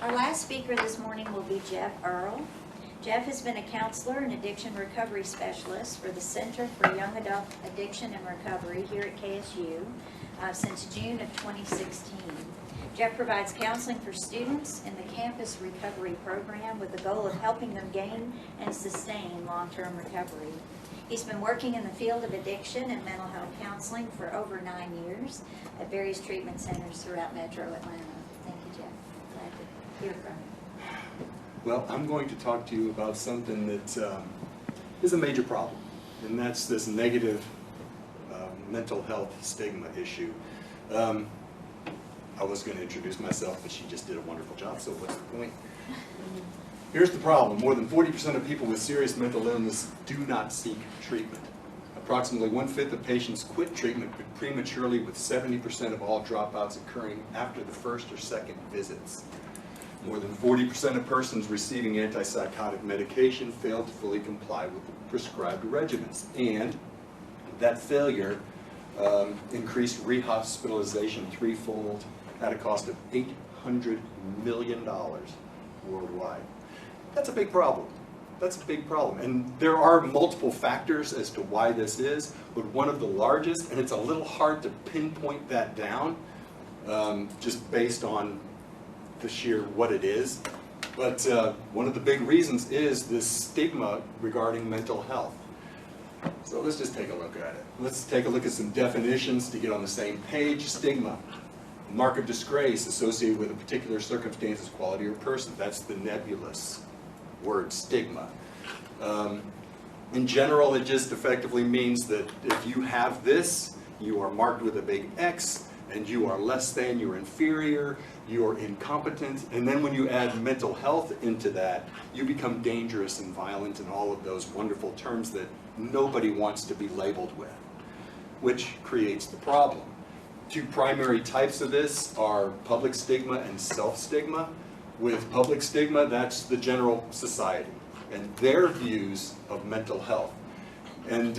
Our last speaker this morning will be Earle. Jeff has been a counselor and addiction recovery specialist for the Center for Young Adult Addiction and Recovery here at KSU since June of 2016. Jeff provides counseling for students in the campus recovery program with the goal of helping them gain and sustain long-term recovery. He's been working in the field of addiction and mental health counseling for over 9 years at various treatment centers throughout Metro Atlanta. Thank you, Jeff. Glad to hear from you. Well, I'm going to talk to you about something that is a major problem, and that's this negative mental health stigma issue. I was going to introduce myself, but she just did a wonderful job, so what's the point? Here's the problem. More than 40% of people with serious mental illness do not seek treatment. Approximately 1/5 of patients quit treatment prematurely, with 70% of all dropouts occurring after the first or second visits. More than 40% of persons receiving antipsychotic medication fail to fully comply with the prescribed regimens, and that failure increased rehospitalization threefold at a cost of $800 million worldwide. That's a big problem. That's a big problem. And there are multiple factors as to why this is, but one of the largest, and it's a little hard to pinpoint that down just based on the sheer what it is, but one of the big reasons is this stigma regarding mental health. So let's just take a look at it. Let's take a look at some definitions to get on the same page. Stigma, mark of disgrace associated with a particular circumstances, quality, or person. That's the nebulous word, stigma. In general, it just effectively means that if you have this, you are marked with a big X, and you are less than, you're inferior, you're incompetent, and then when you add mental health into that, you become dangerous and violent and all of those wonderful terms that nobody wants to be labeled with, which creates the problem. Two primary types of this are public stigma and self-stigma. With public stigma, that's the general society and their views of mental health. And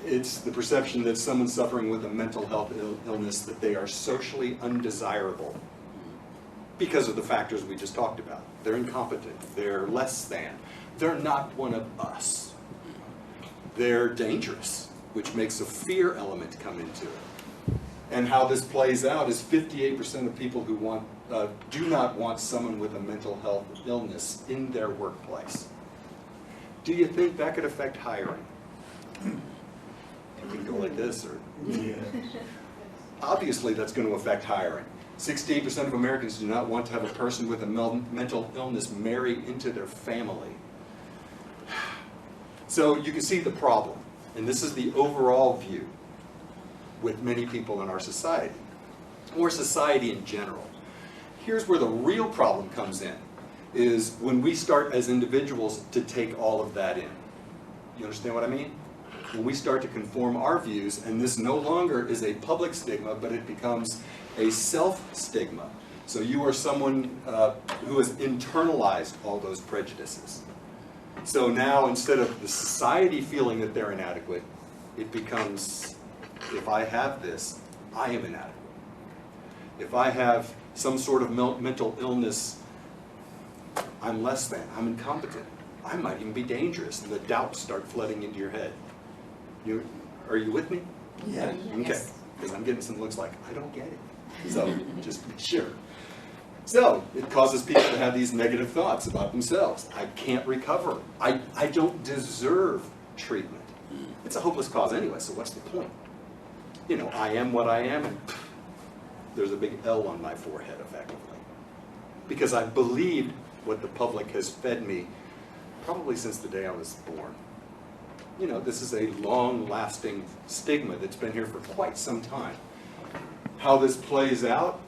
it's the perception that someone suffering with a mental health illness, that they are socially undesirable because of the factors we just talked about. They're incompetent, they're less than, they're not one of us. They're dangerous, which makes a fear element come into it. And how this plays out is 58% of people who do not want someone with a mental health illness in their workplace. Do you think that could affect hiring? You can go like this, or obviously that's going to affect hiring. 68% of Americans do not want to have a person with a mental illness marry into their family. So you can see the problem, and this is the overall view with many people in our society, or society in general. Here's where the real problem comes in, is when we start as individuals to take all of that in. You understand what I mean? When we start to conform our views, and this no longer is a public stigma, but it becomes a self-stigma. So you are someone who has internalized all those prejudices. So now, instead of the society feeling that they're inadequate, it becomes, if I have this, I am inadequate. If I have some sort of mental illness, I'm less than, I'm incompetent. I might even be dangerous, and the doubts start flooding into your head. Are you with me? Yeah. Okay, because I'm getting some looks like, I don't get it. So, just be sure. So, it causes people to have these negative thoughts about themselves. I can't recover. I don't deserve treatment. It's a hopeless cause anyway, so what's the point? You know, I am what I am, and there's a big L on my forehead, effectively. Because I believed what the public has fed me probably since the day I was born. You know, this is a long-lasting stigma that's been here for quite some time. How this plays out,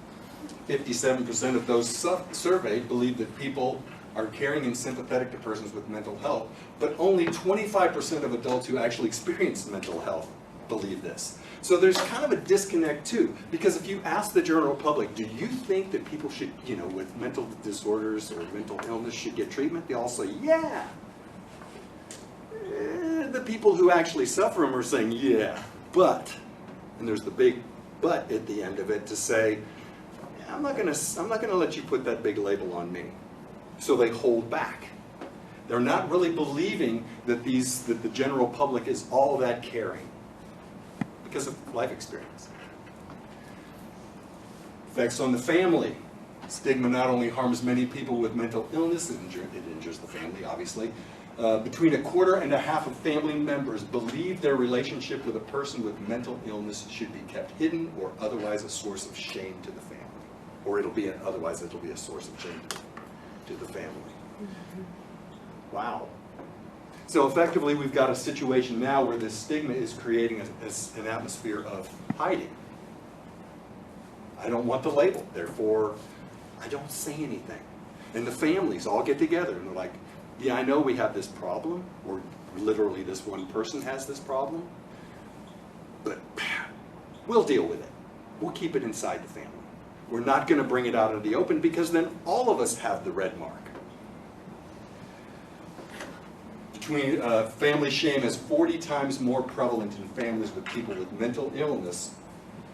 57% of those surveyed believe that people are caring and sympathetic to persons with mental health, but only 25% of adults who actually experience mental health believe this. So there's kind of a disconnect too, because if you ask the general public, do you think that people should, you know, with mental disorders or mental illness should get treatment? They all say, yeah. The people who actually suffer them are saying, yeah, but, and there's the big but at the end of it to say, yeah, I'm not gonna let you put that big label on me. So they hold back. They're not really believing that the general public is all that caring because of life experience. Effects on the family. Stigma not only harms many people with mental illness, it injures the family, obviously. Between 1/4 of family members believe their relationship with a person with mental illness should be kept hidden or otherwise a source of shame to the family. Or otherwise it'll be a source of shame to the family. Wow. So effectively we've got a situation now where this stigma is creating an atmosphere of hiding. I don't want the label, therefore I don't say anything. And the families all get together and they're like, yeah, I know we have this problem, or literally this one person has this problem, but we'll deal with it. We'll keep it inside the family. We're not going to bring it out into the open because then all of us have the red mark. Family shame is 40 times more prevalent in families with people with mental illness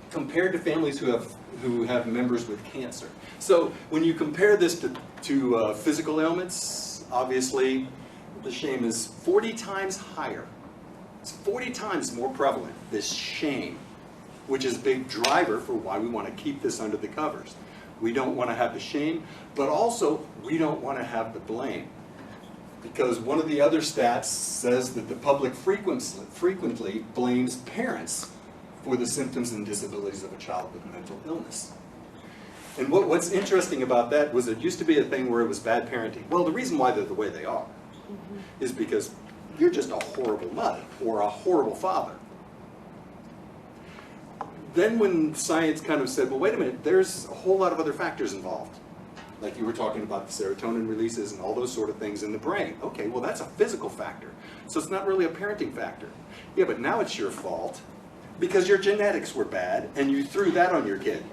compared to families who have members with cancer. So when you compare this to physical ailments, obviously the shame is 40 times higher. It's 40 times more prevalent, this shame, which is a big driver for why we want to keep this under the covers. We don't want to have the shame, but also we don't want to have the blame. Because one of the other stats says that the public frequently blames parents for the symptoms and disabilities of a child with mental illness. And what's interesting about that was it used to be a thing where it was bad parenting. Well, the reason why they're the way they are is because you're just a horrible mother or a horrible father. Then when science kind of said, well, wait a minute, there's a whole lot of other factors involved. Like you were talking about the serotonin releases and all those sort of things in the brain. Okay, well that's a physical factor. So it's not really a parenting factor. Yeah, but now it's your fault because your genetics were bad and you threw that on your kid.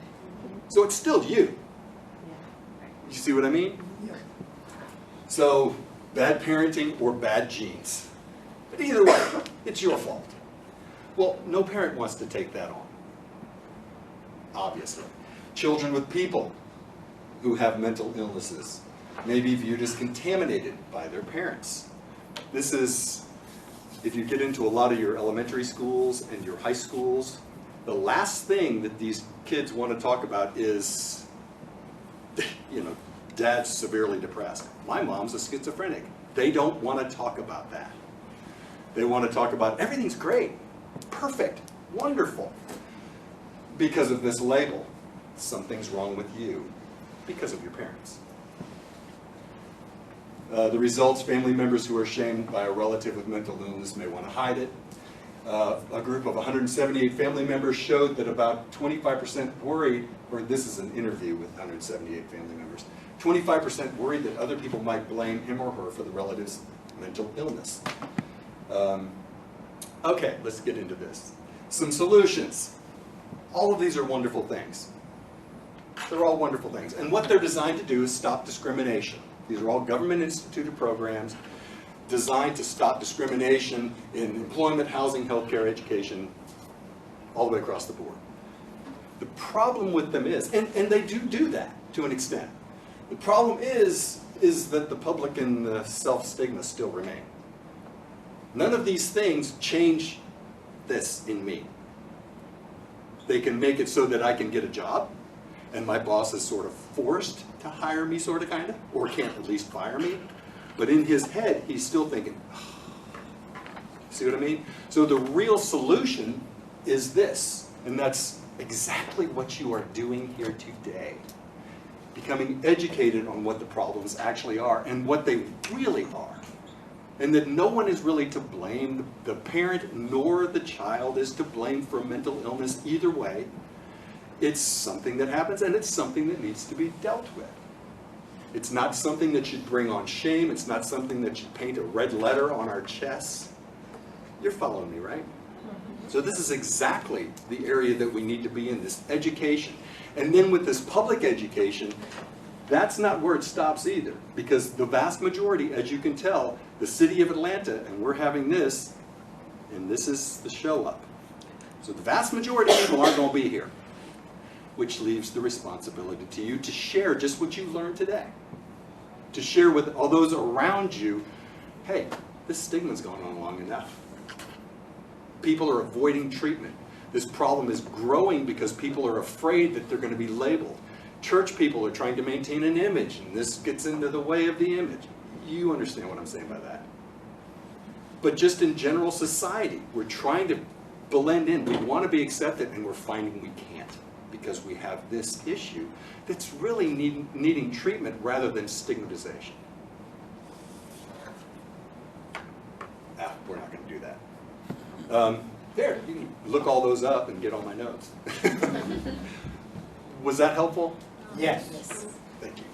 So it's still you. You see what I mean? Yeah. So bad parenting or bad genes. But either way, it's your fault. Well, no parent wants to take that on, obviously. Children with people who have mental illnesses may be viewed as contaminated by their parents. This is, if you get into a lot of your elementary schools and your high schools, the last thing that these kids want to talk about is, dad's severely depressed. My mom's a schizophrenic. They don't want to talk about that. They want to talk about everything's great, perfect, wonderful. Because of this label, something's wrong with you. Because of your parents. The results, family members who are shamed by a relative with mental illness may want to hide it. A group of 178 family members showed that about 25% worried, or this is an interview with 178 family members, 25% worried that other people might blame him or her for the relative's mental illness. Okay, let's get into this. Some solutions. All of these are wonderful things. They're all wonderful things. And what they're designed to do is stop discrimination. These are all government-instituted programs designed to stop discrimination in employment, housing, healthcare, education, all the way across the board. The problem with them is, and they do that to an extent. The problem is that the public and the self-stigma still remain. None of these things change this in me. They can make it so that I can get a job, and my boss is sort of forced to hire me, sort of, kind of, or can't at least fire me. But in his head, he's still thinking, oh. See what I mean? So the real solution is this, and that's exactly what you are doing here today. Becoming educated on what the problems actually are and what they really are. And that no one is really to blame. The parent nor the child is to blame for a mental illness either way. It's something that happens, and it's something that needs to be dealt with. It's not something that should bring on shame. It's not something that should paint a red letter on our chests. You're following me, right? So this is exactly the area that we need to be in, this education. And then with this public education, that's not where it stops either. Because the vast majority, as you can tell, the city of Atlanta, and we're having this, and this is the show up. So the vast majority of people aren't going to be here. which leaves the responsibility to you to share just what you learned today. To share with all those around you, hey, this stigma's gone on long enough. People are avoiding treatment. This problem is growing because people are afraid that they're going to be labeled. Church people are trying to maintain an image, and this gets into the way of the image. You understand what I'm saying by that. But just in general society, we're trying to blend in. We want to be accepted, and we're finding we can't because we have this issue that's really needing treatment rather than stigmatization. We're not going to do that. There, you can look all those up and get all my notes. Was that helpful? Yes. Yes. Thank you.